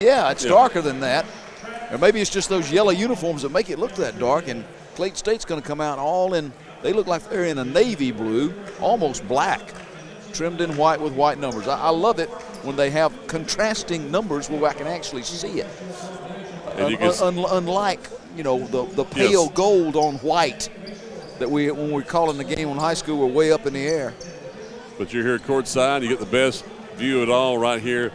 Yeah, it's darker than that. Or maybe it's just those yellow uniforms that make it look that dark. And Clayton State's going to come out all in, they look like they're in a navy blue, almost black, trimmed in white with white numbers. I love it when they have contrasting numbers where I can actually see it. Unlike, you know, the pale gold on white that when we're calling the game in high school, we're way up in the air. But you're here courtside. You get the best view of it all right here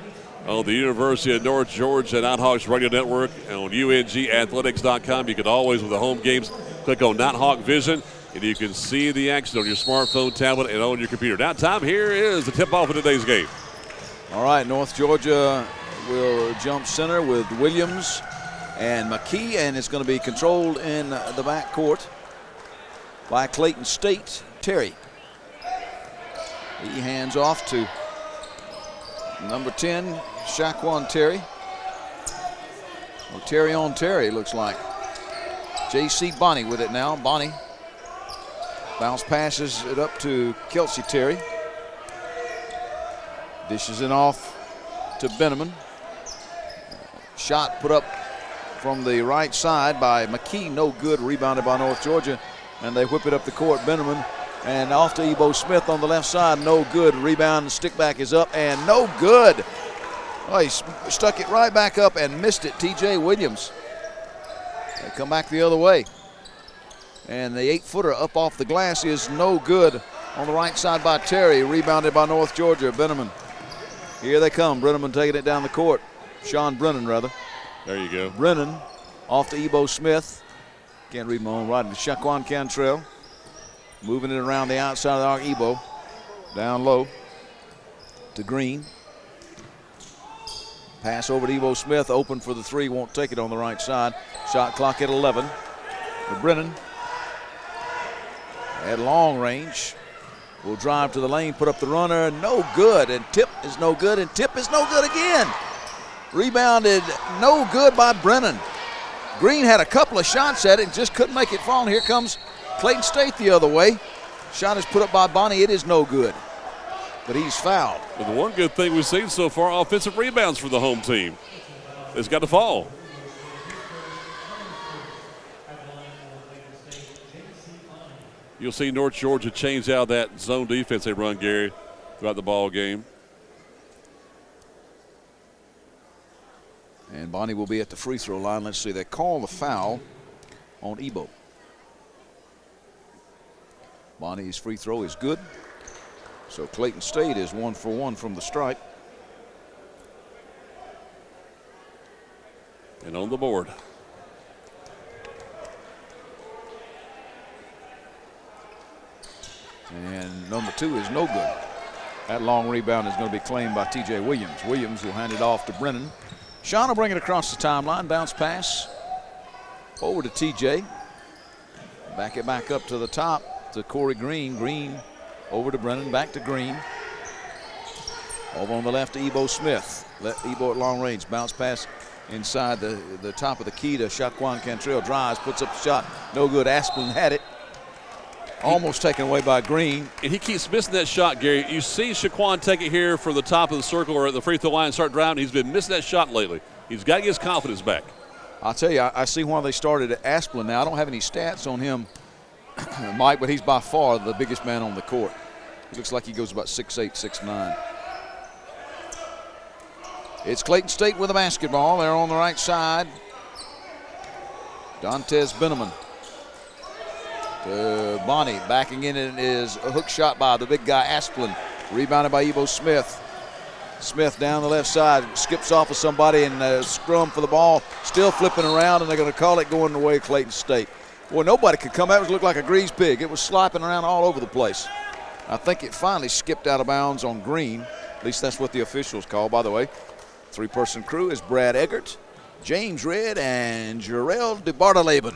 on the University of North Georgia Nighthawks Radio Network and on UNGathletics.com. You can always, with the home games, click on Nighthawk Vision, and you can see the action on your smartphone, tablet, and on your computer. Now, time here is the tip-off of today's game. All right, North Georgia will jump center with Williams and McKee, and it's going to be controlled in the backcourt by Clayton State, Terry. He hands off to number 10, Shaquan Terry. Well, Terry on Terry, looks like. J.C. Bonnie with it now. Bonnie bounce passes it up to Kelsey Terry. Dishes it off to Benneman. Shot put up from the right side by McKee, no good. Rebounded by North Georgia, and they whip it up the court. Benneman and off to Ebo Smith on the left side, no good. Rebound, stick back is up and no good. Oh, he stuck it right back up and missed it. T.J. Williams. They come back the other way. And the 8-footer up off the glass is no good on the right side by Terry. Rebounded by North Georgia, Benneman. Here they come, Brenneman taking it down the court. Sean Brennan, rather. There you go. Brennan off to Ebo Smith. Can't read my own writing. Shaquan Cantrell. Moving it around the outside of the arc. Ebo down low to Green. Pass over to Ebo Smith. Open for the three. Won't take it on the right side. Shot clock at 11. For Brennan. At long range. Will drive to the lane. Put up the runner. No good. And tip is no good. And tip is no good again. Rebounded. No good by Brennan. Green had a couple of shots at it and just couldn't make it fall. And here comes Clayton State the other way. Shot is put up by Bonnie. It is no good. But he's fouled. But the one good thing we've seen so far, offensive rebounds for the home team. It's got to fall. You'll see North Georgia change out that zone defense they run, Gary, throughout the ball game. And Bonnie will be at the free throw line. Let's see, they call the foul on Ebo. Bonnie's free throw is good. So Clayton State is 1 for 1 from the stripe. And on the board. And number 2 is no good. That long rebound is going to be claimed by T.J. Williams. Williams will hand it off to Brennan. Sean will bring it across the timeline. Bounce pass over to T.J. Back it back up to the top to Corey Green. Green over to Brennan. Back to Green. Over on the left to Ebo Smith. Let Ebo at long range. Bounce pass inside the top of the key to Shaquan Cantrell. Drives, puts up the shot. No good. Asplin had it. Almost taken away by Green. And he keeps missing that shot, Gary. You see Shaquan take it here from the top of the circle or at the free throw line and start driving. He's been missing that shot lately. He's got to get his confidence back. I'll tell you, I see why they started at Asplin now. I don't have any stats on him, Mike, but he's by far the biggest man on the court. He looks like he goes about 6'8", 6'9". It's Clayton State with the basketball. They're on the right side. Dantes Benneman. To Bonnie, backing in it is a hook shot by the big guy Asplin. Rebounded by Ebo Smith. Smith down the left side, skips off of somebody and scrum for the ball. Still flipping around, and they're going to call it going the way of Clayton State. Boy, nobody could come out. It looked like a greased pig. It was slopping around all over the place. I think it finally skipped out of bounds on Green. At least that's what the officials call, by the way. Three-person crew is Brad Eggert, James Redd, and Jarrell DeBartoleben.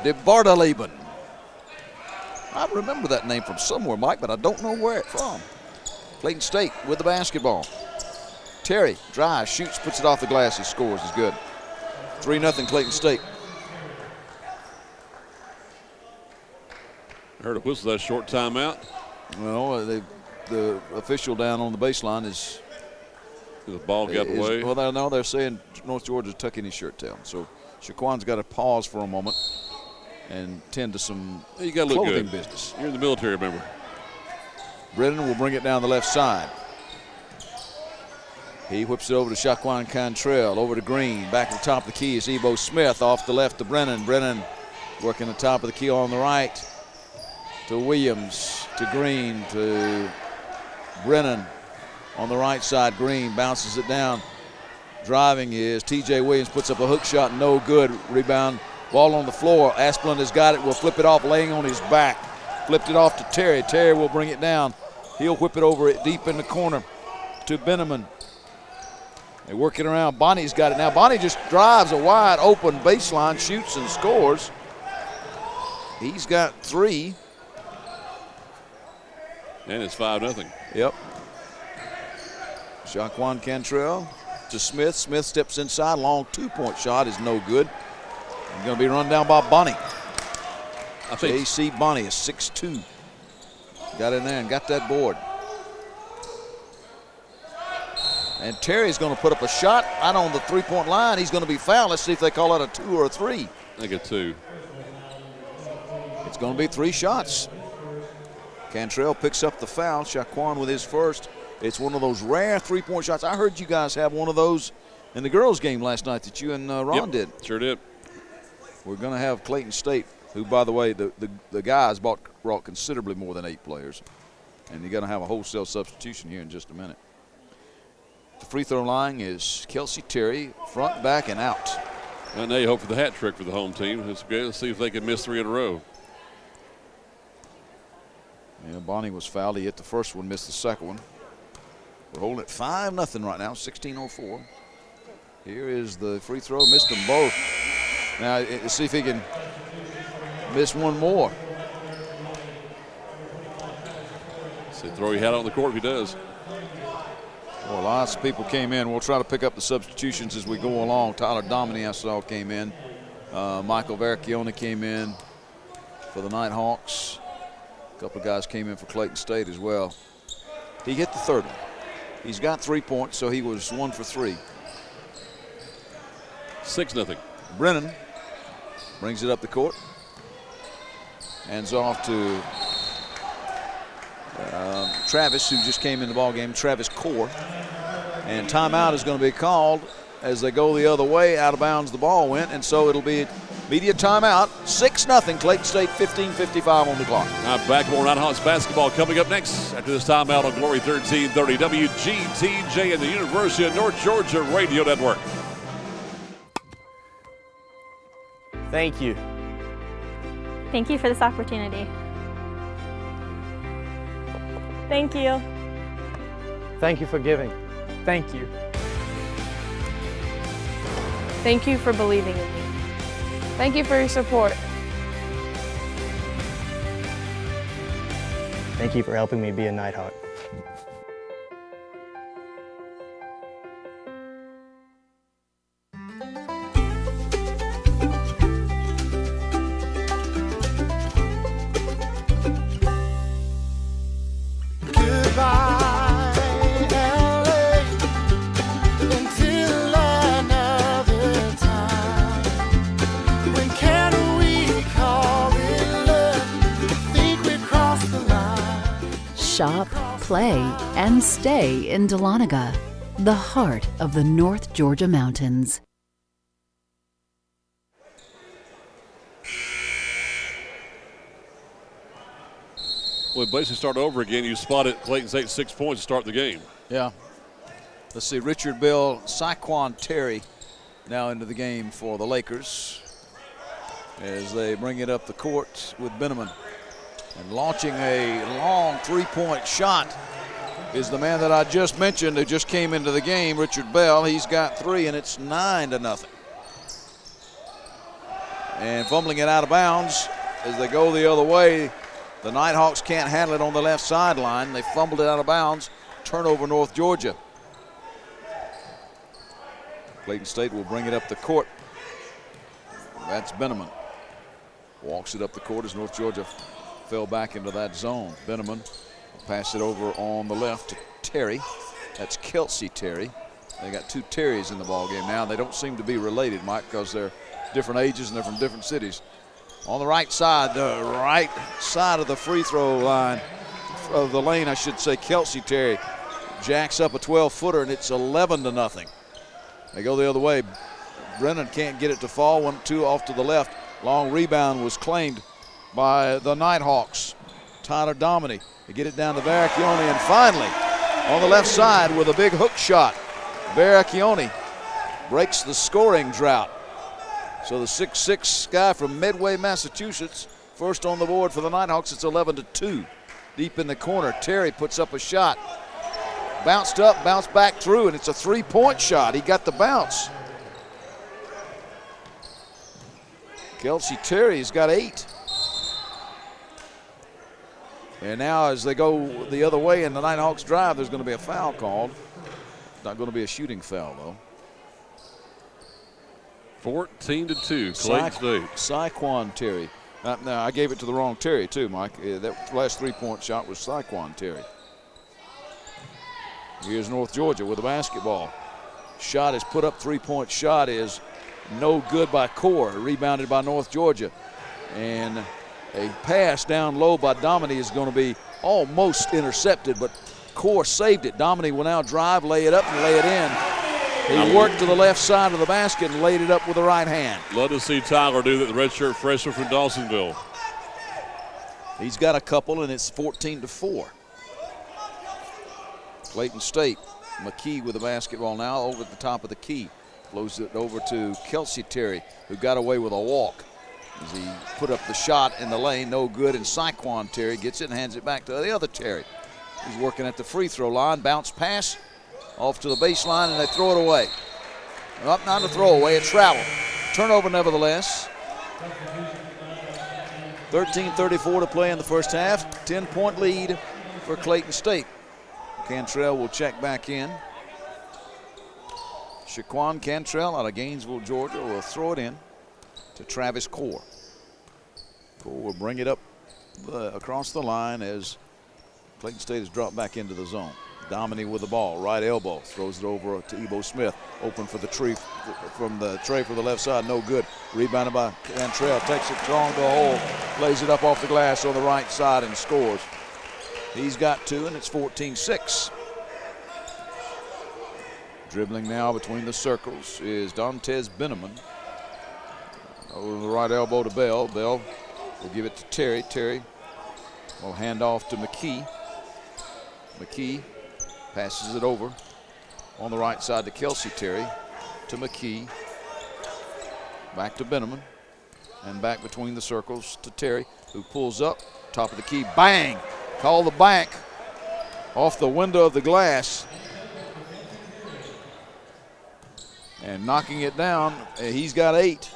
DeBartoleben. I remember that name from somewhere, Mike, but I don't know where it's from. Clayton State with the basketball. Terry drives, shoots, puts it off the glass. He scores. Is good. 3-0 Clayton State. I heard a whistle that short timeout. Well, the official down on the baseline is The ball got away. Well, they're saying North Georgia's tucking his shirt tail. So Shaquan's got to pause for a moment and tend to some clothing business. You're in the military, remember. Brennan will bring it down the left side. He whips it over to Shaquan Cantrell, over to Green. Back at the top of the key is Ebo Smith, off the left to Brennan. Brennan working the top of the key on the right to Williams, to Green, to Brennan on the right side. Green bounces it down. Driving is T.J. Williams, puts up a hook shot, no good. Rebound, ball on the floor. Asplund has got it, will flip it off, laying on his back. Flipped it off to Terry. Terry will bring it down. He'll whip it over it deep in the corner to Benneman. They work it around. Bonnie's got it now. Bonnie just drives a wide open baseline, shoots and scores. He's got 3. And it's 5-0. Yep. Shaquan Cantrell to Smith. Smith steps inside. Long 2-point shot is no good. He's going to be run down by Bonnie. I think AC Bonnie is 6'2". Got in there and got that board. And Terry's going to put up a shot out on the 3-point line. He's going to be fouled. Let's see if they call it a 2 or a 3. I think a 2. It's going to be 3 shots. Cantrell picks up the foul. Shaquan with his first. It's one of those rare 3-point shots. I heard you guys have one of those in the girls' game last night that you and Ron did. Sure did. We're going to have Clayton State, who, by the way, the guys brought considerably more than 8 players. And you're going to have a wholesale substitution here in just a minute. The free throw line is Kelsey Terry, front, back, and out. And now you hope for the hat trick for the home team. It's good. Let's see if they can miss 3 in a row. Yeah, Bonnie was fouled. He hit the first one, missed the second one. We're holding it 5-0 right now, 16:04. Here is the free throw. Missed them both. Now, let's see if he can miss one more. So throw your hat on the court if he does. Well, lots of people came in. We'll try to pick up the substitutions as we go along. Tyler Dominy, I saw, came in. Michael Veracchione came in for the Nighthawks. A couple of guys came in for Clayton State as well. He hit the third one. He's got 3 points, so he was 1 for 3. 6-0. Brennan brings it up the court. Hands off to Travis, who just came in the ball game, Travis Core. And timeout is going to be called as they go the other way. Out of bounds the ball went, and so it'll be media timeout. 6-0, Clayton State, 15:55 on the clock. Back more Nighthawks basketball coming up next after this timeout on Glory 1330 WGTJ and the University of North Georgia Radio Network. Thank you. Thank you for this opportunity. Thank you. Thank you for giving. Thank you. Thank you for believing in me. Thank you for your support. Thank you for helping me be a Nighthawk. Shop, play, and stay in Dahlonega, the heart of the North Georgia mountains. Well, basically start over again. You spotted Clayton State 6 points to start the game. Yeah. Let's see, Richard Bell, Saquon Terry now into the game for the Lakers as they bring it up the court with Benneman. And launching a long 3-point shot is the man that I just mentioned who just came into the game, Richard Bell. He's got 3, and it's 9-0. And fumbling it out of bounds as they go the other way. The Nighthawks can't handle it on the left sideline. They fumbled it out of bounds. Turnover, North Georgia. Clayton State will bring it up the court. That's Benneman. Walks it up the court as North Georgia fell back into that zone. Benneman will pass it over on the left to Terry. That's Kelsey Terry. They got 2 Terrys in the ball game now. They don't seem to be related, Mike, because they're different ages and they're from different cities. On the right side of the free throw line, of the lane, I should say, Kelsey Terry jacks up a 12-footer, and it's 11-0. They go the other way. Brennan can't get it to fall. 1-2 off to the left. Long rebound was claimed by the Nighthawks. Tyler Dominy to get it down to Veracchione, and finally on the left side with a big hook shot. Veracchione breaks the scoring drought. So the 6'6" guy from Medway, Massachusetts, first on the board for the Nighthawks. It's 11-2. Deep in the corner, Terry puts up a shot. Bounced up, bounced back through, and it's a 3-point shot. He got the bounce. Kelsey Terry's got 8. And now as they go the other way in the Nighthawks drive, there's going to be a foul called. Not going to be a shooting foul, though. 14-2, Clayton State. Saquon Terry. Now, I gave it to the wrong Terry, too, Mike. That last 3-point shot was Saquon Terry. Here's North Georgia with the basketball. Shot is put up, 3-point shot is no good by Core. Rebounded by North Georgia. And a pass down low by Dominy is going to be almost intercepted, but Core saved it. Dominy will now drive, lay it up, and lay it in. He worked to the left side of the basket and laid it up with the right hand. Love to see Tyler do that, the redshirt freshman from Dawsonville. He's got a couple, and it's 14-4. Clayton State. McKee with the basketball now over at the top of the key. Flows it over to Kelsey Terry, who got away with a walk. As he put up the shot in the lane, no good, and Saquon Terry gets it and hands it back to the other Terry. He's working at the free throw line. Bounce pass off to the baseline, and they throw it away. Not a throwaway, a travel. Turnover nevertheless. 13:34 to play in the first half. 10-point lead for Clayton State. Cantrell will check back in. Shaquan Cantrell out of Gainesville, Georgia, will throw it in to Travis Core. Core will bring it up across the line as Clayton State has dropped back into the zone. Dominy with the ball, right elbow, throws it over to Ebo Smith, open for the tree from the tray for the left side, no good. Rebounded by Cantrell, takes it strong to the hole, lays it up off the glass on the right side and scores. He's got 2, and it's 14-6. Dribbling now between the circles is Dantes Benneman. Over the right elbow to Bell. Bell will give it to Terry. Terry will hand off to McKee. McKee passes it over on the right side to Kelsey Terry, to McKee, back to Benneman, and back between the circles to Terry, who pulls up, top of the key, bang! Call the bank off the window of the glass. And knocking it down, he's got 8.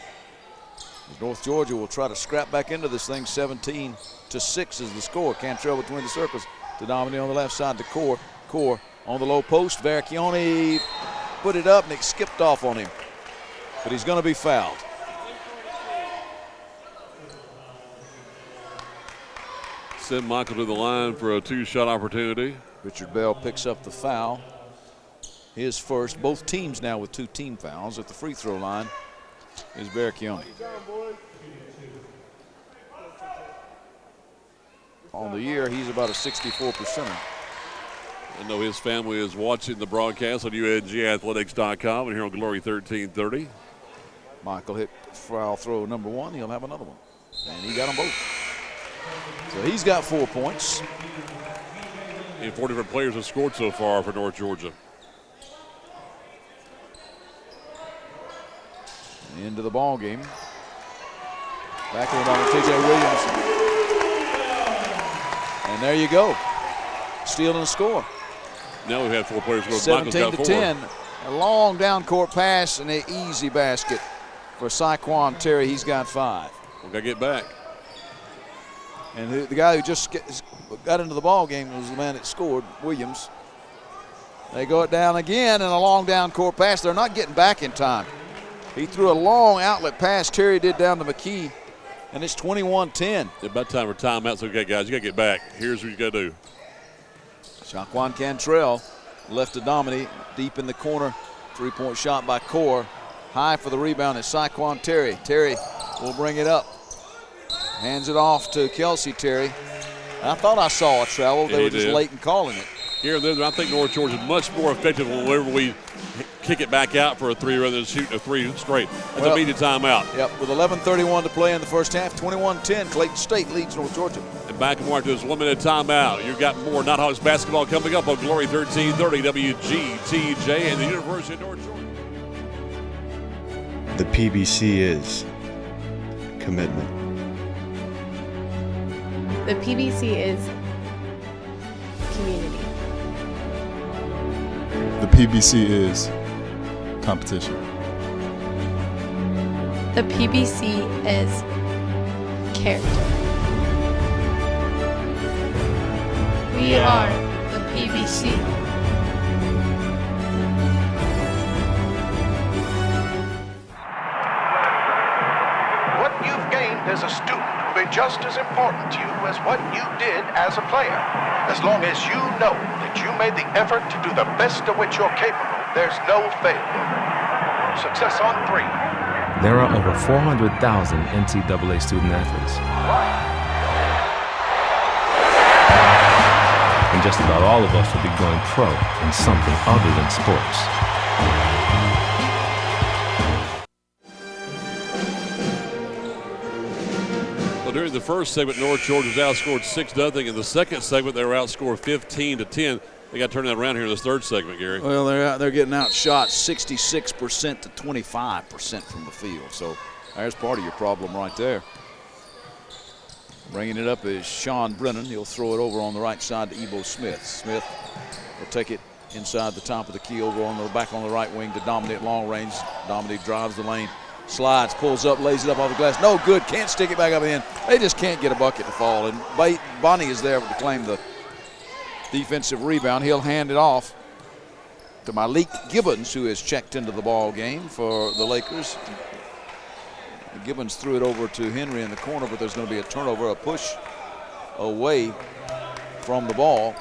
North Georgia will try to scrap back into this thing. 17-6 is the score. Cantrell between the circles to Dominy on the left side to Core. Core on the low post. Veracchione put it up and it skipped off on him. But he's going to be fouled. Send Michael to the line for a 2-shot opportunity. Richard Bell picks up the foul. His first. Both teams now with 2 team fouls at the free throw line is Veracchione. On the year, he's about a 64%. I know his family is watching the broadcast on UNGathletics.com and here on Glory 1330. Michael hit foul throw number 1. He'll have another one. And he got them both. So he's got 4 points. And 4 different players have scored so far for North Georgia. Into the ball game. Back in by T.J. Williams. And there you go. Steal and a score. Now we've had 4 players score. 17-10. A long down court pass and an easy basket for Saquon Terry. He's got 5. We've got to get back. And the guy who just got into the ball game was the man that scored, Williams. They go it down again and a long down court pass. They're not getting back in time. He threw a long outlet pass. Terry did down to McKee, and it's 21-10. It's about time for timeouts. Okay, guys, you got to get back. Here's what you got to do. Shaquan Cantrell left to Dominy deep in the corner Three-point shot by Core. High for the rebound is Saquon Terry. Terry will bring it up. Hands it off to Kelsey Terry. I thought I saw a travel. They were just late in calling it. Here and there, I think North Georgia is much more effective whenever we kick it back out for a three rather than shooting a three straight. That's immediate timeout. Yep, with 11:31 to play in the first half, 21-10, Clayton State leads North Georgia. And back and forth to this 1 minute timeout. You've got more Nighthawks basketball coming up on Glory 1330 WGTJ and the University of North Georgia. The PBC is commitment. The PBC is community. The PBC is competition. The PBC is character. We are the PBC. What you've gained as a student will be just as important to you as what you did as a player. As long as you know that you made the effort to do the best of which you're capable, there's no failure. Success on three. There are over 400,000 NCAA student athletes. And just about all of us will be going pro in something other than sports. Well, during the first segment, North Georgia was outscored 6-0. In the second segment, they were outscored 15-10. They got to turn that around here in this third segment, Gary. Well, they're getting outshot 66% to 25% from the field. So there's part of your problem right there. Bringing it up is Sean Brennan. He'll throw it over on the right side to Ebo Smith. Smith will take it inside the top of the key over on the back on the right wing to Dominic long range. Dominic drives the lane, slides, pulls up, lays it up off the glass. No good. Can't stick it back up in. They just can't get a bucket to fall. And Bonnie is there to claim the defensive rebound. He'll hand it off to Malik Gibbons, who has checked into the ball game for the Lakers. Gibbons threw it over to Henry in the corner, but there's going to be a turnover, a push away from the ball.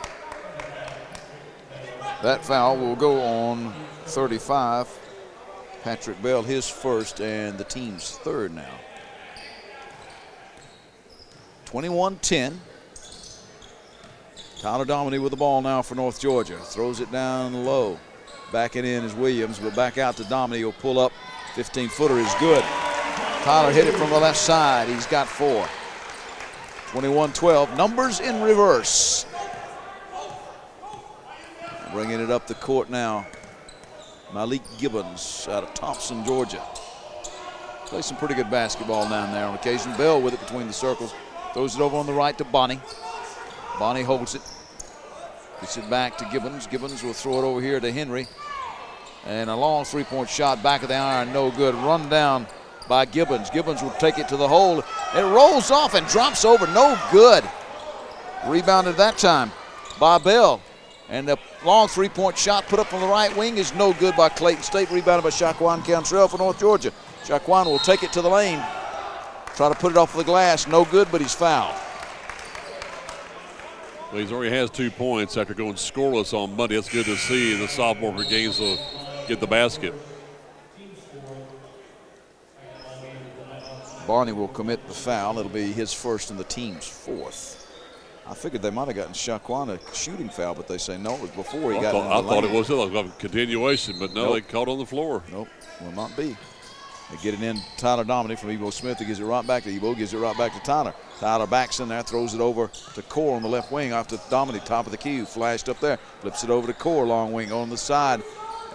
That foul will go on 35. Patrick Bell, his first and the team's third now. 21-10. Tyler Dominy with the ball now for North Georgia. Throws it down low. Back it in is Williams, but back out to Dominy. He'll pull up. 15-footer is good. Tyler hit it from the left side. He's got 4. 21-12. Numbers in reverse. Bringing it up the court now. Malik Gibbons out of Thompson, Georgia. Plays some pretty good basketball down there on occasion. Bell with it between the circles. Throws it over on the right to Bonnie. Bonnie holds it. Gets it back to Gibbons. Gibbons will throw it over here to Henry. And a long three-point shot back of the iron. No good. Run down by Gibbons. Gibbons will take it to the hole. It rolls off and drops over. No good. Rebounded that time by Bell. And the long three-point shot put up from the right wing is no good by Clayton State. Rebounded by Shaquan Cantrell for North Georgia. Shaquan will take it to the lane. Try to put it off the glass. No good, but he's fouled. Well, he already has 2 points after going scoreless on Monday. That's good to see. The sophomore for Gaines will get the basket. Barney will commit the foul. It'll be his first and the team's 4th. I figured they might have gotten Shaquan a shooting foul, but they say no, it was before he got in the lane. I thought it was a continuation, but no, Nope. they caught on the floor. Nope, will not be. They get it in. Tyler Dominy from Ebo Smith. He gives it right back to Ebo, gives it right back to Tyler. Tyler backs in there, throws it over to Core on the left wing off to Dominy, top of the key, flashed up there. Flips it over to Core, long wing on the side.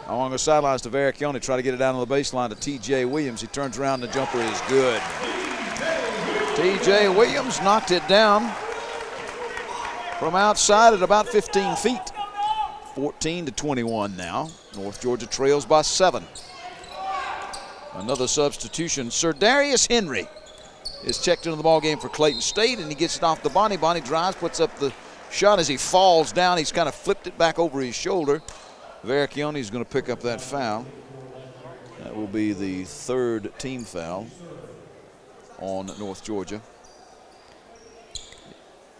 Along the sidelines to Vericchione, try to get it down on the baseline to T.J. Williams. He turns around, and the jumper is good. T.J. Williams knocked it down from outside at about 15 feet. 14-21 now. North Georgia trails by 7. Another substitution. Sir Darius Henry is checked into the ball game for Clayton State, and he gets it off the Bonnie. Bonnie drives, puts up the shot as he falls down. He's kind of flipped it back over his shoulder. Vericchione is going to pick up that foul. That will be the 3rd team foul on North Georgia.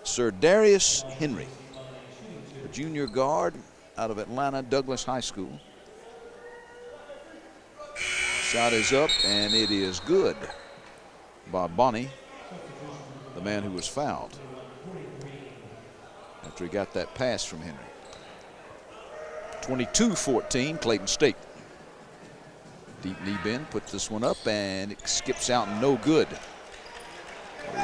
Sir Darius Henry, a junior guard out of Atlanta Douglas High School. Shot is up, and it is good by Bonnie, the man who was fouled after he got that pass from Henry. 22-14, Clayton State. Deep knee bend, put this one up, and it skips out, no good.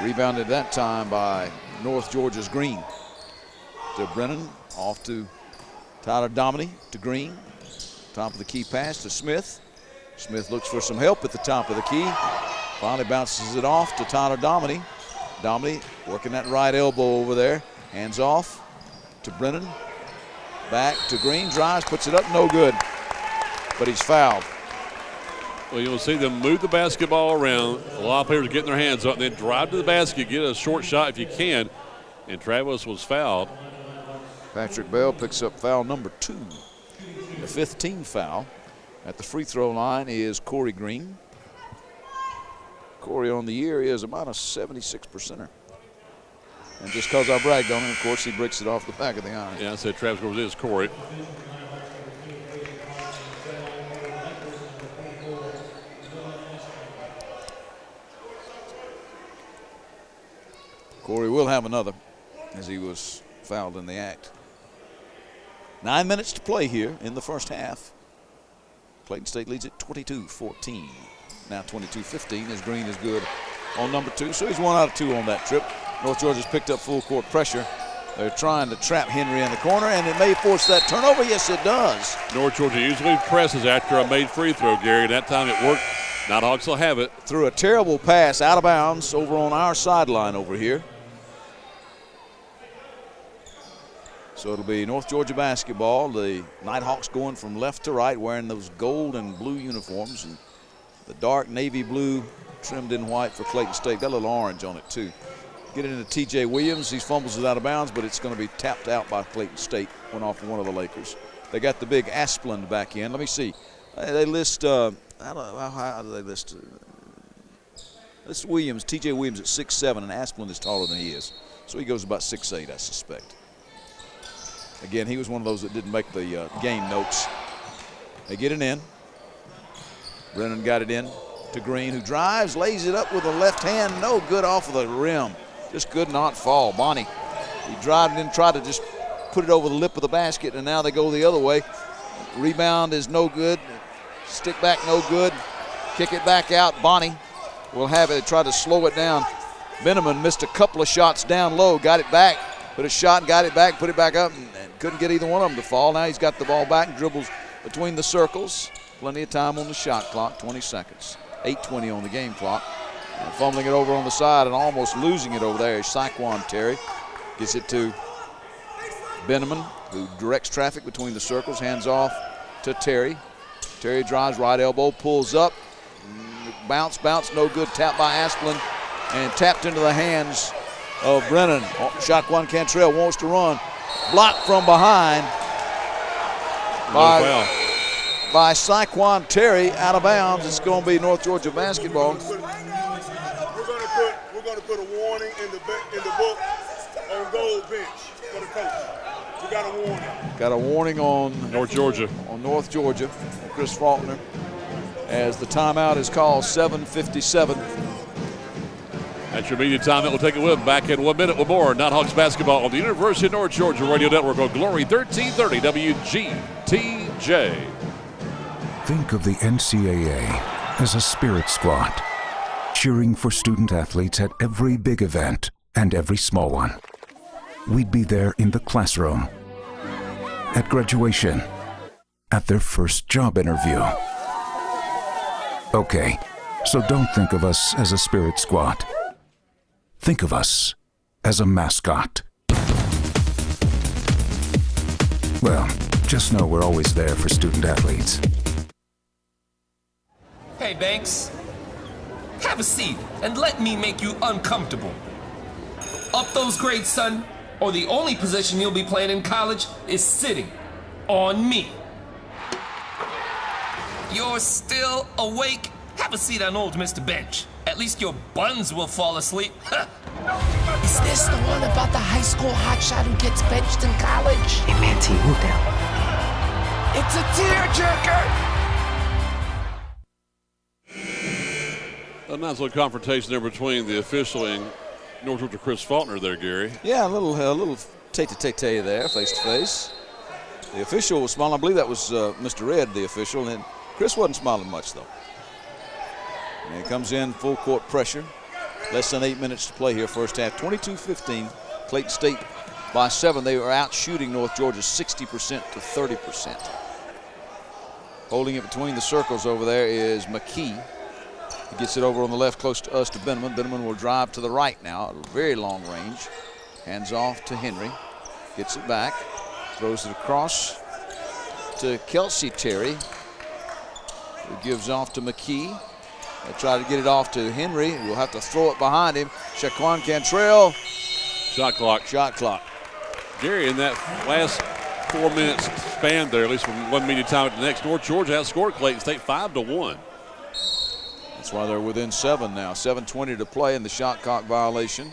Rebounded that time by North Georgia's Green. To Brennan, off to Tyler Dominy, to Green. Top of the key pass to Smith. Smith looks for some help at the top of the key. Finally bounces it off to Tyler Dominy. Dominy working that right elbow over there. Hands off to Brennan. Back to Green, drives, puts it up, no good. But he's fouled. Well, you'll see them move the basketball around. A lot of players are getting their hands up and then drive to the basket, get a short shot if you can. And Travis was fouled. Patrick Bell picks up foul number 2. The 5th team foul. At the free throw line is Corey Green. Corey on the year is about a 76%er. And just because I bragged on him, of course, he breaks it off the back of the iron. Yeah, I said Travis goes is Corey. Corey will have another, as he was fouled in the act. 9 minutes to play here in the first half. Clayton State leads it 22-14. Now 22-15 as Green is good on number 2. So he's 1 out of 2 on that trip. North Georgia's picked up full court pressure. They're trying to trap Henry in the corner, and it may force that turnover. Yes, it does. North Georgia usually presses after a made free throw, Gary. That time it worked. Nighthawks will have it. Through a terrible pass out of bounds over on our sideline over here. So it'll be North Georgia basketball. The Nighthawks going from left to right, wearing those gold and blue uniforms, and the dark navy blue trimmed in white for Clayton State. Got a little orange on it too. Get it into T.J. Williams. He fumbles it out of bounds, but it's going to be tapped out by Clayton State. Went off one of the Lakers. They got the big Asplund back in. Let me see. They list, how do they list? This Williams, T.J. Williams at 6'7", and Asplund is taller than he is. So he goes about 6'8", I suspect. Again, he was one of those that didn't make the game notes. They get it in. Brennan got it in to Green, who drives, lays it up with the left hand. No good off of the rim. Just could not fall. Bonnie, he drived it in, tried to just put it over the lip of the basket, and now they go the other way. Rebound is no good. Stick back no good. Kick it back out. Bonnie will have it. They tried to slow it down. Benneman missed a couple of shots down low, got it back, put a shot, got it back, put it back up, and couldn't get either one of them to fall. Now he's got the ball back and dribbles between the circles. Plenty of time on the shot clock, 20 seconds. 8:20 on the game clock. And fumbling it over on the side and almost losing it over there is Saquon Terry. Gets it to Benneman, who directs traffic between the circles, hands off to Terry. Terry drives, right elbow, pulls up, bounce, no good, tap by Asplund, and tapped into the hands of Brennan. Shaquan Cantrell wants to run. Blocked from behind by Saquon Terry, out of bounds. It's going to be North Georgia basketball. We're going to put a warning in the book on gold bench for the coach. We got a warning. Got a warning on North Georgia. On North Georgia, Chris Faulkner, as the timeout is called. 7:57. That's your media time that will take it with. Back in 1 minute with more Nighthawks basketball on the University of North Georgia Radio Network on Glory 1330 WGTJ. Think of the NCAA as a spirit squad, cheering for student athletes at every big event and every small one. We'd be there in the classroom, at graduation, at their first job interview. Okay, so don't think of us as a spirit squad. Think of us as a mascot. Well, just know we're always there for student athletes. Hey, Banks. Have a seat and let me make you uncomfortable. Up those grades, son, or the only position you'll be playing in college is sitting on me. You're still awake? Have a seat on old Mr. Bench. At least your buns will fall asleep. Is this the one about the high school hotshot who gets benched in college? Hey, man, T, move down. It's a tearjerker! A nice little confrontation there between the official and North Georgia Chris Faulkner there, Gary. Yeah, a little tete-a-tete there, face-to-face. The official was smiling. I believe that was Mr. Red, the official, and Chris wasn't smiling much, though. And he comes in full court pressure. Less than 8 minutes to play here, first half. 22-15, Clayton State by 7. They were out shooting North Georgia 60% to 30%. Holding it between the circles over there is McKee. He gets it over on the left close to us to Benneman. Benneman will drive to the right now at very long range. Hands off to Henry. Gets it back. Throws it across to Kelsey Terry, who gives off to McKee. They try to get it off to Henry. We'll have to throw it behind him. Shaquan Cantrell. Shot clock. Shot clock. Gary, in that last 4 minutes span there, at least from one media time to the next, North Georgia outscored Clayton State 5-1. That's why they're within 7 now. 7:20 to play, and the shot clock violation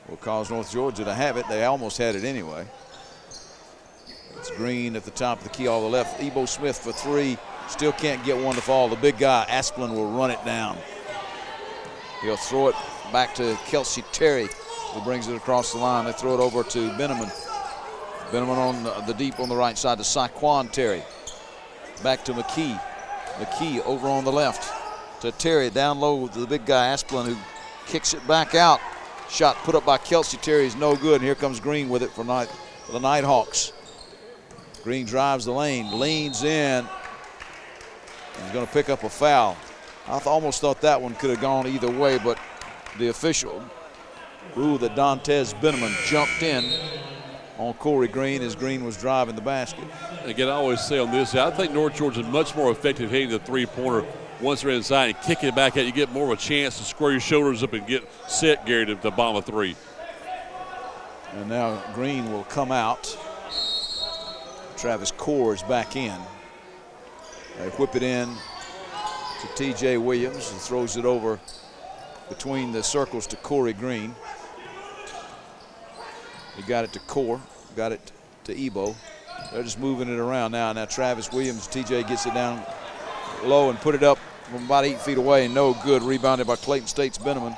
will cause North Georgia to have it. They almost had it anyway. It's Green at the top of the key, all the left. Ebo Smith for 3. Still can't get one to fall. The big guy, Asplin, will run it down. He'll throw it back to Kelsey Terry, who brings it across the line. They throw it over to Benneman. Benneman on the deep on the right side to Saquon Terry. Back to McKee. McKee over on the left to Terry. Down low to the big guy, Asplin, who kicks it back out. Shot put up by Kelsey Terry is no good. And here comes Green with it for the Nighthawks. Green drives the lane, leans in. He's going to pick up a foul. I almost thought that one could have gone either way, but the official ruled that Dantes Benneman jumped in on Corey Green as Green was driving the basket. Again, I always say on this, I think North Georgia is much more effective hitting the three-pointer once they're inside and kicking it back out. You get more of a chance to square your shoulders up and get set, Gary, to bomb a three. And now Green will come out. Travis Core is back in. They whip it in to T.J. Williams and throws it over between the circles to Corey Green. He got it to Core, got it to Ebo. They're just moving it around now. Now Travis Williams, T.J. gets it down low and put it up from about 8 feet away. No good. Rebounded by Clayton State's Benneman.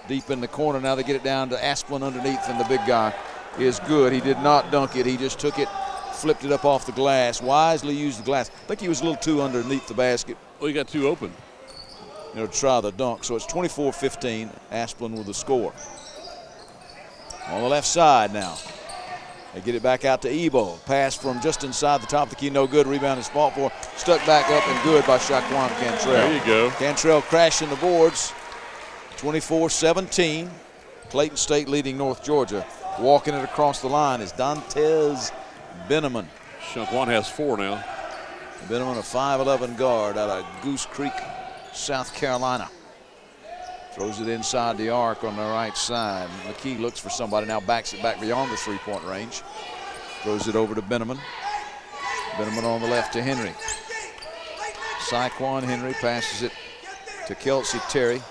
Deep in the corner. Now they get it down to Asplin underneath, and the big guy is good. He did not dunk it. He just took it, flipped it up off the glass, wisely used the glass. I think he was a little too underneath the basket. Well, he got too open. To try the dunk. So it's 24-15, Asplin with the score. On the left side now. They get it back out to Ebo. Pass from just inside the top of the key, no good. Rebound is fought for. Stuck back up and good by Shaquan Cantrell. There you go. Cantrell crashing the boards. 24-17. Clayton State leading North Georgia. Walking it across the line is Dantes Benneman. Shaquan has 4 now. Benneman, a 5'11" guard out of Goose Creek, South Carolina. Throws it inside the arc on the right side. McKee looks for somebody, now backs it back beyond the three-point range. Throws it over to Benneman. Benneman on the left to Henry. Saquon Henry passes it to Kelsey Terry.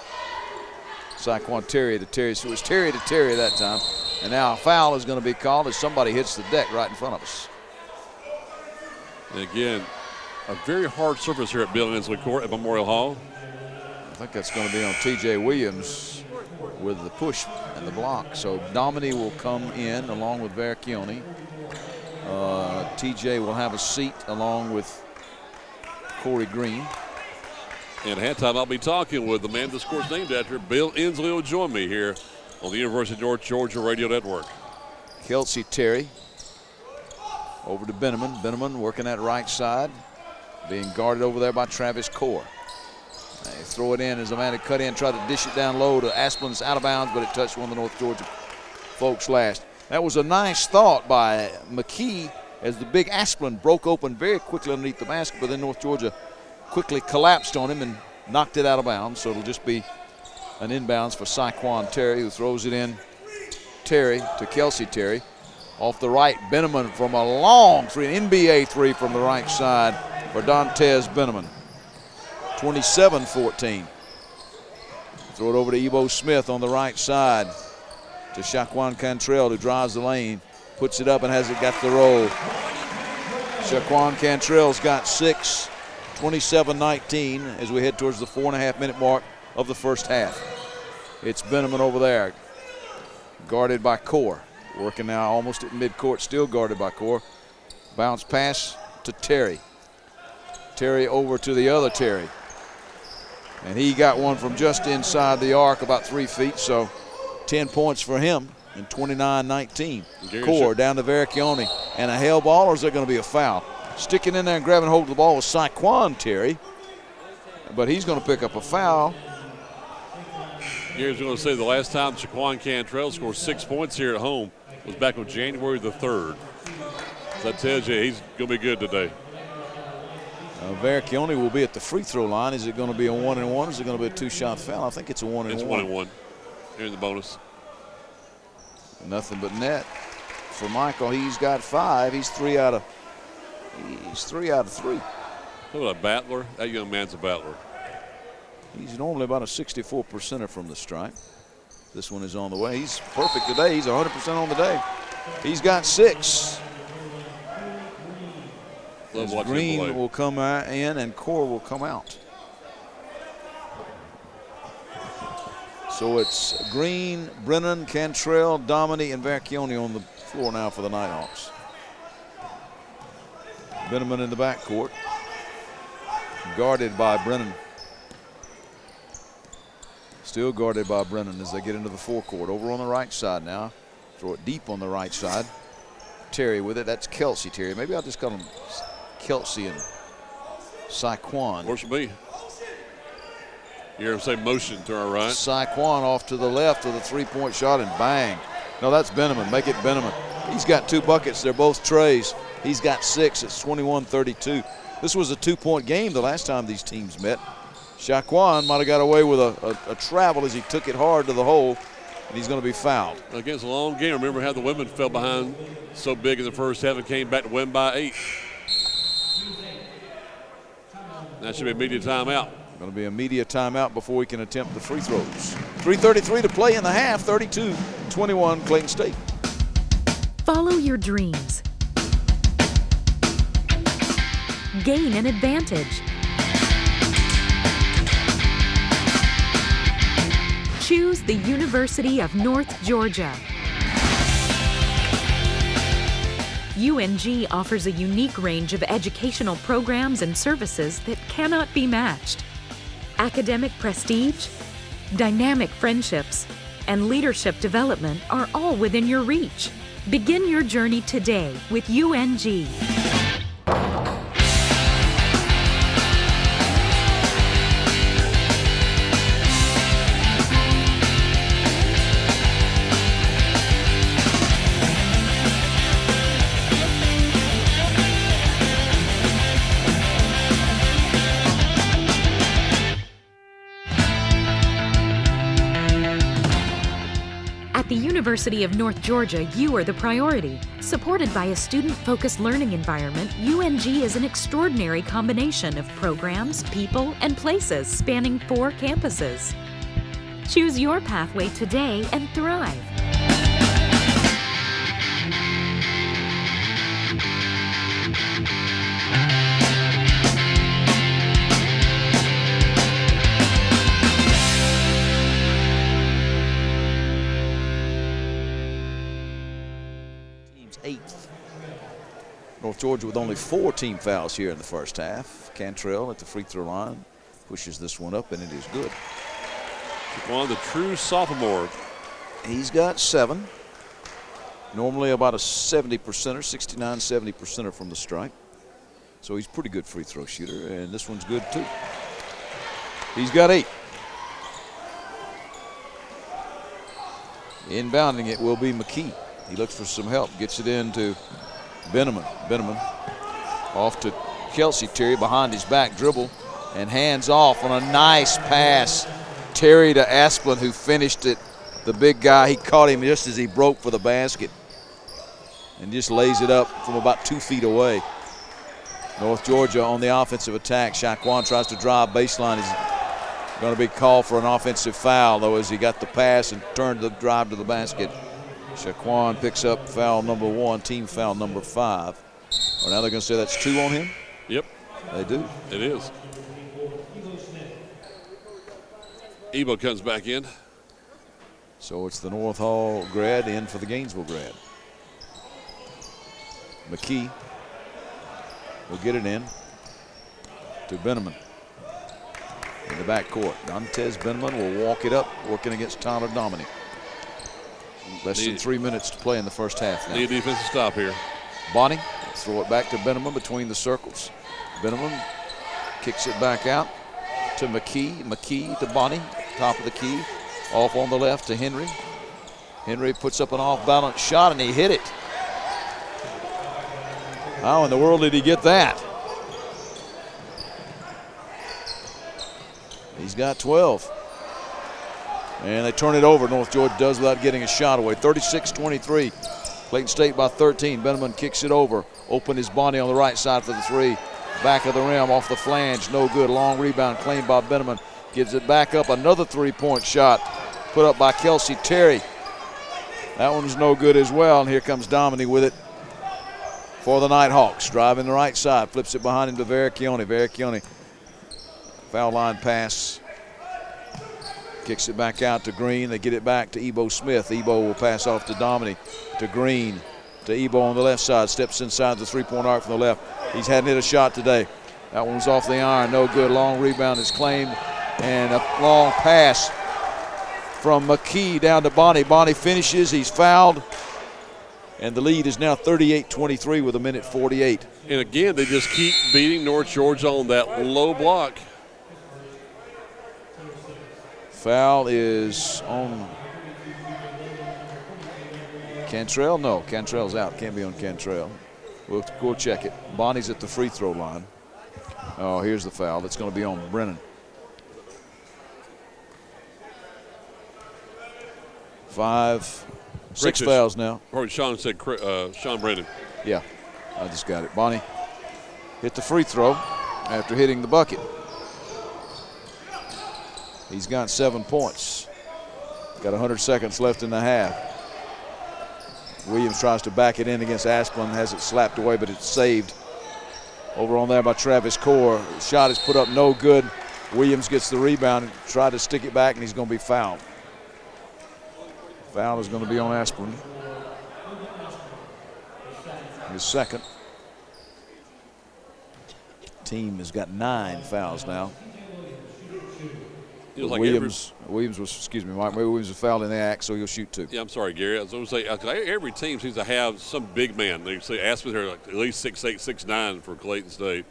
Saquon Terry to Terry. So it was Terry to Terry that time. And now a foul is going to be called as somebody hits the deck right in front of us. And again, a very hard surface here at Bill Inslee Court at Memorial Hall. I think that's going to be on T.J. Williams with the push and the block. So Domini will come in along with Verchione. T.J. will have a seat along with Corey Green. And at halftime, I'll be talking with the man this court's named after. Bill Inslee will join me here on the University of North Georgia Radio Network. Kelsey Terry over to Benneman. Benneman working that right side, being guarded over there by Travis Core. They throw it in as a man had cut in, tried to dish it down low to Asplin's out of bounds, but it touched one of the North Georgia folks last. That was a nice thought by McKee as the big Asplin broke open very quickly underneath the basket, but then North Georgia quickly collapsed on him and knocked it out of bounds. So it'll just be an inbounds for Saquon Terry, who throws it in. Terry to Kelsey Terry. Off the right, Benneman from a long three, an NBA three from the right side for Dantes Benneman. 27-14. Throw it over to Ebo Smith on the right side to Shaquan Cantrell, who drives the lane, puts it up and has it got the roll. Shaquan Cantrell's got 6. 27-19 as we head towards the 4.5-minute mark of the first half. It's Benneman over there, guarded by Core. Working now almost at midcourt, still guarded by Core. Bounce pass to Terry. Terry over to the other Terry. And he got one from just inside the arc, about 3 feet, so 10 points for him in 29-19. Core down to Vericchione, and a hell ball, or is there going to be a foul? Sticking in there and grabbing hold of the ball was Saquon Terry, but he's going to pick up a foul. Here's going to say the last time Shaquan Cantrell scored 6 points here at home was back on January the 3rd. So that tells you he's going to be good today. Vericchione will be at the free throw line. Is it going to be a 1-and-1? Is it going to be a 2-shot foul? I think it's a 1-and-1. It's 1-and-1. Here in the bonus. Nothing but net for Michael. He's got 5. He's 3 out of 3. Look at a battler. That young man's a battler. He's normally about a 64%er from the stripe. This one is on the way. He's perfect today. He's 100% on the day. He's got 6. As Green will come in and Core will come out. So it's Green, Brennan, Cantrell, Dominy, and Vericchione on the floor now for the Nighthawks. Benneman in the backcourt, guarded by Brennan. Still guarded by Brennan as they get into the forecourt. Over on the right side now. Throw it deep on the right side. Terry with it. That's Kelsey Terry. Maybe I'll just call him Kelsey and Saquon. Works for me. You hear him say motion to our right. Saquon off to the left with a 3-point shot and bang. No, that's Benneman. Make it Benneman. He's got 2 buckets. They're both trays. He's got 6. It's 21-32. This was a 2-point game the last time these teams met. Shaquan might have got away with a travel as he took it hard to the hole, and he's going to be fouled. Against a long game. Remember how the women fell behind so big in the first half and came back to win by 8. That should be a media timeout. Going to be a media timeout before we can attempt the free throws. 3:33 to play in the half, 32-21 Clayton State. Follow your dreams. Gain an advantage. Choose the University of North Georgia. UNG offers a unique range of educational programs and services that cannot be matched. Academic prestige, dynamic friendships, and leadership development are all within your reach. Begin your journey today with UNG. At the University of North Georgia, you are the priority. Supported by a student-focused learning environment, UNG is an extraordinary combination of programs, people, and places spanning 4 campuses. Choose your pathway today and thrive. North Georgia with only 4 team fouls here in the first half. Cantrell at the free throw line pushes this one up, and it is good. One of the true sophomore. He's got 7. Normally about a 70%er, 69-70%er from the stripe. So he's a pretty good free throw shooter, and this one's good too. He's got 8. Inbounding it will be McKee. He looks for some help, gets it into Benneman. Benneman off to Kelsey Terry behind his back dribble and hands off on a nice pass. Terry to Asplin, who finished it. The big guy, he caught him just as he broke for the basket and just lays it up from about 2 feet away. North Georgia on the offensive attack. Shaquan tries to drive baseline. He's going to be called for an offensive foul, though, as he got the pass and turned the drive to the basket. Shaquan picks up foul number 1, team foul number 5. Well, now they're going to say that's 2 on him? Yep. They do. It is. Ebo comes back in. So it's the North Hall grad in for the Gainesville grad. McKee will get it in to Benneman in the backcourt. Dantes Benneman will walk it up, working against Tyler Dominic. Less than 3 minutes to play in the first half now. Need a defensive stop here. Bonnie throw it back to Benneman between the circles. Benneman kicks it back out to McKee. McKee to Bonnie, top of the key. Off on the left to Henry. Henry puts up an off-balance shot, and he hit it. How in the world did he get that? He's got 12. And they turn it over. North Georgia does without getting a shot away. 36-23. Clayton State by 13. Benneman kicks it over. Open is Bonnie on the right side for the three. Back of the rim, off the flange. No good. Long rebound claimed by Benneman. Gives it back up. Another three-point shot put up by Kelsey Terry. That one's no good as well. And here comes Dominic with it for the Nighthawks. Driving the right side. Flips it behind him to Verricchione. Verricchione. Foul line pass. Kicks it back out to Green. They get it back to Ebo Smith. Ebo will pass off to Dominic, to Green, to Ebo on the left side. Steps inside the three-point arc from the left. He's hadn't hit a shot today. That one's off the iron. No good. Long rebound is claimed. And a long pass from McKee down to Bonnie. Bonnie finishes. He's fouled. And the lead is now 38-23 with 1:48. And again, they just keep beating North Georgia on that low block. Foul is on Cantrell. No, Cantrell's out. Can't be on Cantrell. We'll go check it. Bonnie's at the free throw line. Oh, here's the foul. It's going to be on Brennan. Six fouls now. Or Sean said Sean Brennan. Yeah, I just got it. Bonnie hit the free throw after hitting the bucket. He's got 7 points. Got 100 seconds left in the half. Williams tries to back it in against Asplund, has it slapped away, but it's saved. Over on there by Travis Core. Shot is put up, no good. Williams gets the rebound and tried to stick it back, and he's going to be fouled. Foul is going to be on Asplund. His second. Team has got 9 fouls now. Like Williams Mike Williams was fouled in the act, so he'll shoot 2. Yeah, I'm sorry, Gary. I was going to say, every team seems to have some big man. They say Aspen here like at least 6'8", 6'9" for Clayton State.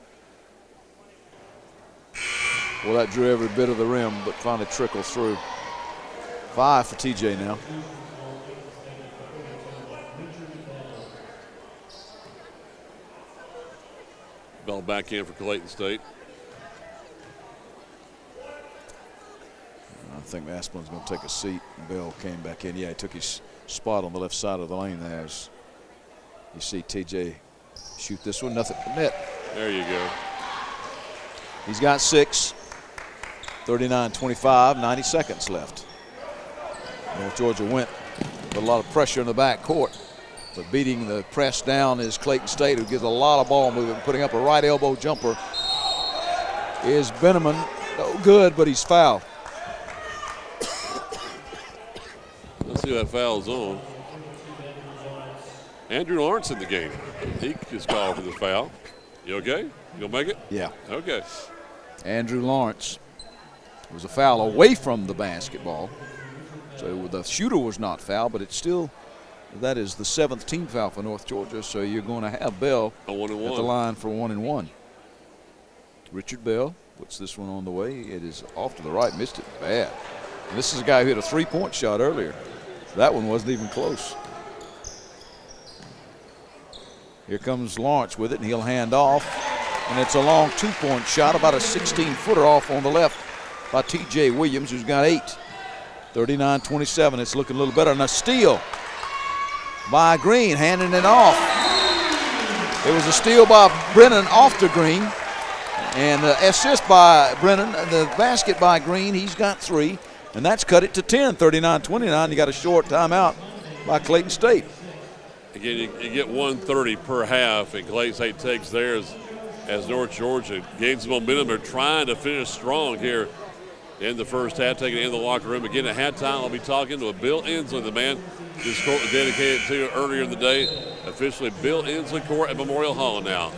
Well, that drew every bit of the rim, but finally trickled through. 5 for TJ now. Bell back in for Clayton State. I think Asplund's going to take a seat. Bell came back in. Yeah, he took his spot on the left side of the lane there. As you see TJ shoot this one, nothing to net. There you go. He's got 6. 39-25, 90 seconds left. North Georgia went with a lot of pressure in the back court. But beating the press down is Clayton State, who gives a lot of ball movement. Putting up a right elbow jumper is Benneman. No good, but he's fouled. Let's see that foul's on. Andrew Lawrence in the game. He is called for the foul. You okay? You gonna make it? Yeah. Okay. Andrew Lawrence. It was a foul away from the basketball. So the shooter was not fouled, but it's still, that is the 7th team foul for North Georgia. So you're going to have Bell at the line for 1-1. Richard Bell puts this one on the way. It is off to the right, missed it bad. And this is a guy who hit a 3-point shot earlier. That one wasn't even close. Here comes Lawrence with it, and he'll hand off. And it's a long 2-point shot, about a 16-footer off on the left by TJ Williams, who's got 8. 39-27, it's looking a little better. And a steal by Green, handing it off. It was a steal by Brennan off to Green. And the assist by Brennan, the basket by Green, he's got 3. And that's cut it to 10, 39-29. You got a short timeout by Clayton State. Again, you get 130 per half, and Clayton State takes theirs as North Georgia gains momentum. They're trying to finish strong here in the first half, taking it in the locker room. Again, at halftime, I'll be talking to Bill Inslee, the man this court was dedicated to earlier in the day. Officially Bill Inslee Court at Memorial Hall now.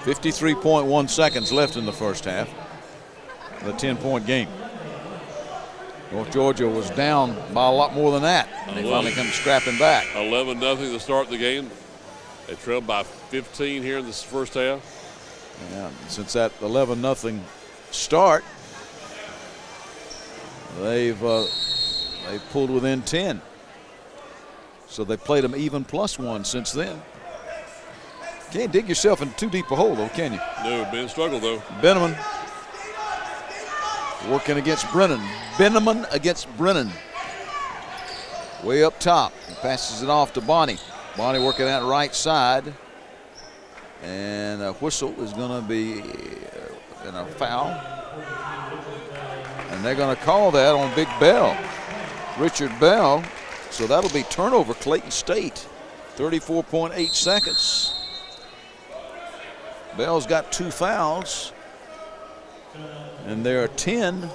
53.1 seconds left in the first half. The 10-point game. North Georgia was down by a lot more than that. They finally come scrapping back. 11-0 to start the game. They trailed by 15 here in this first half. Yeah, since that 11-0 start, they've pulled within 10. So they played them even +1 since then. Can't dig yourself into too deep a hole, though, can you? No, Ben struggled, though. Benneman working against Brennan. Benneman against Brennan. Way up top. He passes it off to Bonnie. Bonnie working that right side. And a whistle is going to be in a foul. And they're going to call that on Big Bell, Richard Bell. So that'll be turnover, Clayton State. 34.8 seconds. Bell's got 2 fouls. And there are 10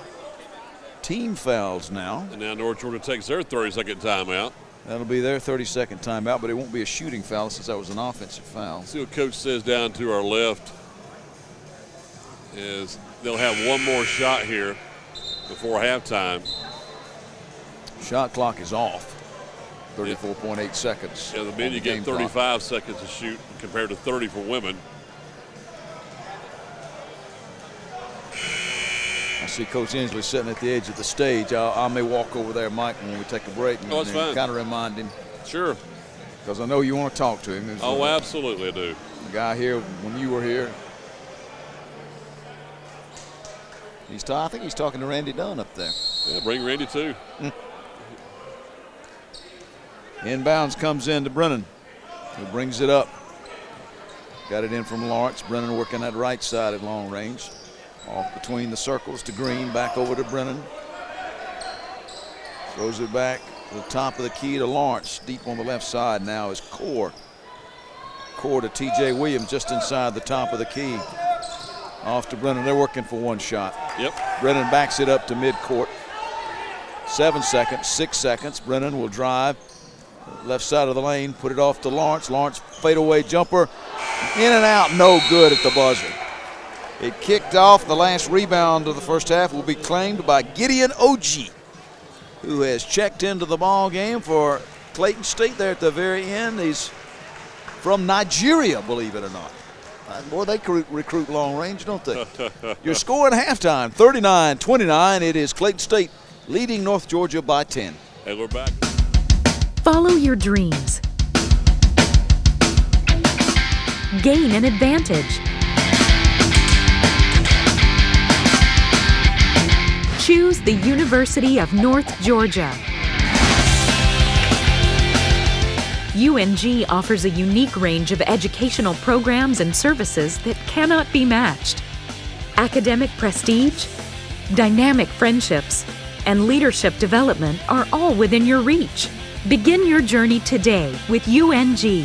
team fouls now. And now North Georgia takes their 30-second timeout. That'll be their 30-second timeout, but it won't be a shooting foul since that was an offensive foul. See what Coach says down to our left is they'll have one more shot here before halftime. Shot clock is off. 34.8 seconds. Yeah, the men you get 35 seconds to shoot compared to 30 for women. I see Coach Inslee sitting at the edge of the stage. I may walk over there, Mike, when we take a break and kind of remind him. Sure. Because I know you want to talk to him. Oh, absolutely I do. The guy here, when you were here, I think he's talking to Randy Dunn up there. Yeah, bring Randy too. Inbounds comes in to Brennan, who brings it up. Got it in from Lawrence. Brennan working that right side at long range. Off between the circles to Green, back over to Brennan. Throws it back to the top of the key to Lawrence. Deep on the left side now is Core. Core to T.J. Williams just inside the top of the key. Off to Brennan. They're working for one shot. Yep. Brennan backs it up to midcourt. 7 seconds, 6 seconds. Brennan will drive. Left side of the lane, put it off to Lawrence. Lawrence fadeaway jumper. In and out, no good at the buzzer. It kicked off. The last rebound of the first half will be claimed by Gideon Oji, who has checked into the ball game for Clayton State there at the very end. He's from Nigeria, believe it or not. Boy, they recruit long range, don't they? Your score at halftime, 39-29. It is Clayton State leading North Georgia by 10. Hey, we're back. Follow your dreams. Gain an advantage. Choose the University of North Georgia. UNG offers a unique range of educational programs and services that cannot be matched. Academic prestige, dynamic friendships, and leadership development are all within your reach. Begin your journey today with UNG.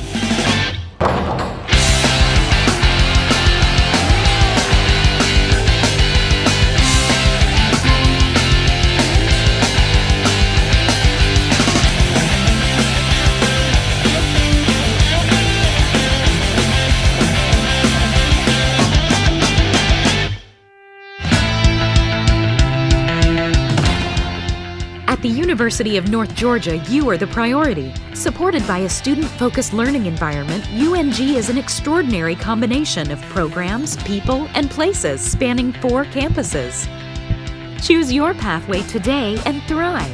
At the University of North Georgia, you are the priority. Supported by a student-focused learning environment, UNG is an extraordinary combination of programs, people, and places spanning 4 campuses. Choose your pathway today and thrive.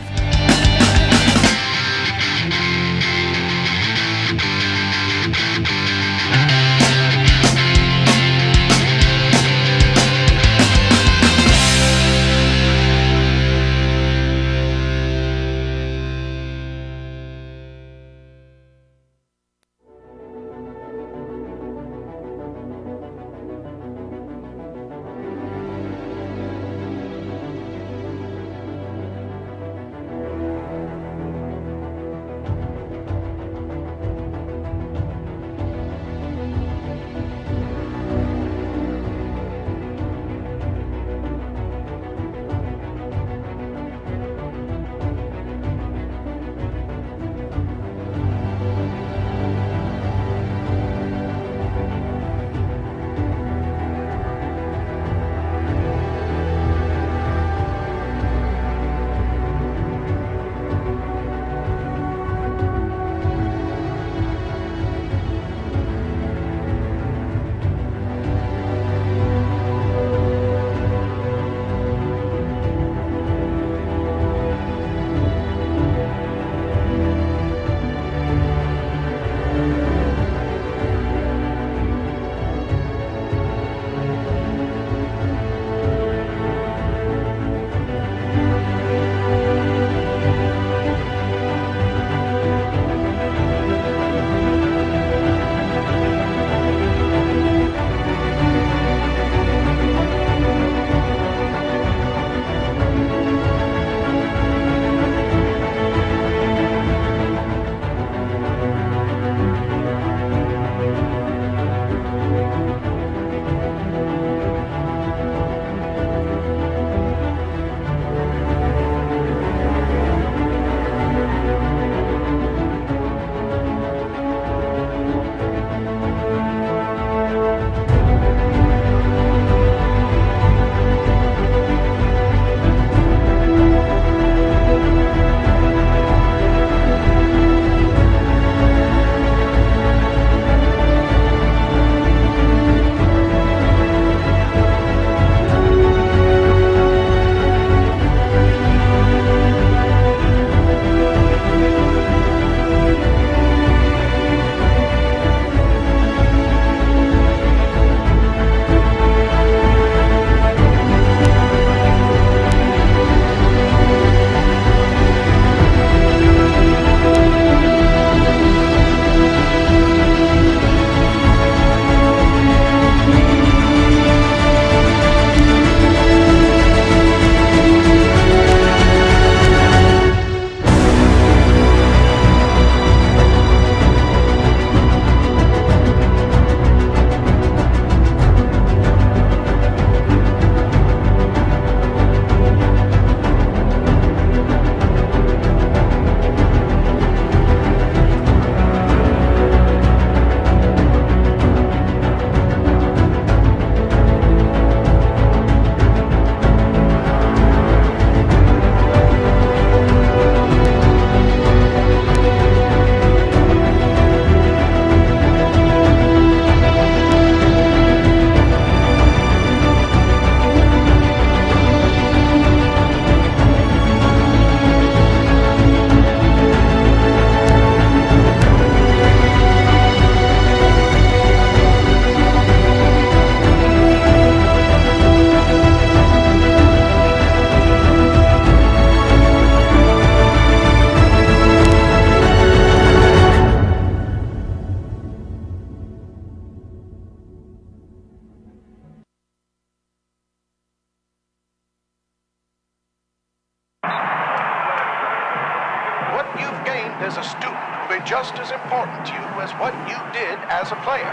as a student will be just as important to you as what you did as a player.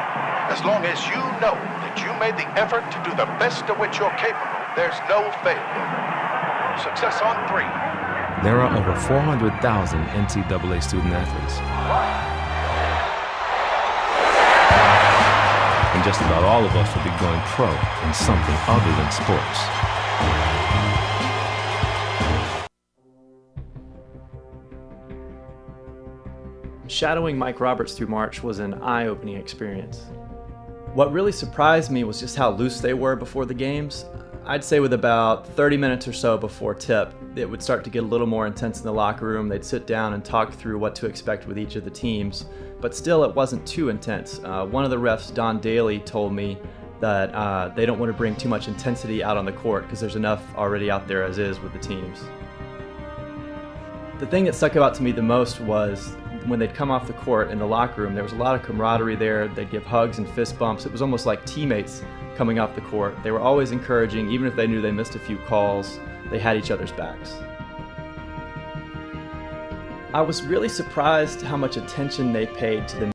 As long as you know that you made the effort to do the best of which you're capable, there's no failure. Success on 3. There are over 400,000 NCAA student athletes. And just about all of us will be going pro in something other than sports. Shadowing Mike Roberts through March was an eye-opening experience. What really surprised me was just how loose they were before the games. I'd say with about 30 minutes or so before tip, it would start to get a little more intense in the locker room. They'd sit down and talk through what to expect with each of the teams, but still it wasn't too intense. One of the refs, Don Daly, told me that they don't want to bring too much intensity out on the court because there's enough already out there as is with the teams. The thing that stuck out to me the most was when they'd come off the court in the locker room, there was a lot of camaraderie there. They'd give hugs and fist bumps. It was almost like teammates coming off the court. They were always encouraging, even if they knew they missed a few calls, they had each other's backs. I was really surprised how much attention they paid to the